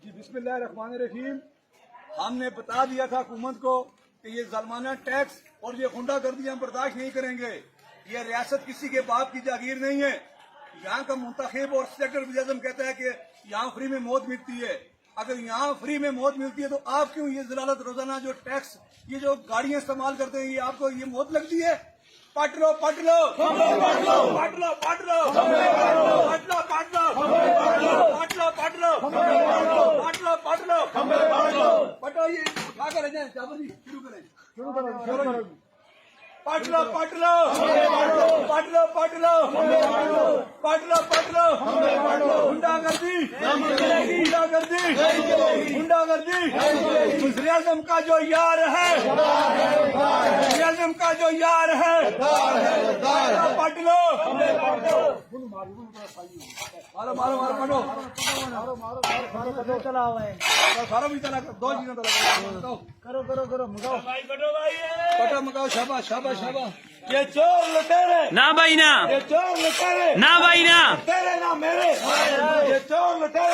जी बिस्मिल्लाहिर्रहमानिर्रहीम। हमने बता दिया था हुकूमत को कि ये ज़ालिमाना टैक्स और ये गुंडागर्दी हम बर्दाश्त नहीं करेंगे। ये रियासत किसी के बाप की जागीर नहीं है। यहाँ का मुंतखब और सेक्टर वज़ीर-ए-आज़म कहता है कि यहाँ फ्री में मौत मिलती है। अगर यहाँ फ्री में मौत मिलती है तो आप क्यों ये जलालत रोजाना जो टैक्स ये जो गाड़ियां इस्तेमाल करते हैं ये आपको ये मौत लगती है? पट लो पट लो पट लो पट लो पट लो पट लो पट लो पट लो पट लो पट लो पट लो पटो ये क्या करें जाए जाबर जी शुरू करें पट लो पट लो पट लो पट लो पट लो पट लो गुंडागर्दी गुंडागर्दी गुंडागर्दी वज़ीर-ए-आज़म का जो यार है वज़ीर-ए-आज़म का जो यार है पट लो मारो मारो मारो पटो चला हुआ है सारा भी चला दो चीजें तो करो करो करो मुगाओ पटा मकाओ शाबाश शाबाश शाबाश। ये चोर लुटेरे ना भाई ना, ये चोर लुटेरे ना भाई ना। तेरे ना मेरे ये चोर लुटेरे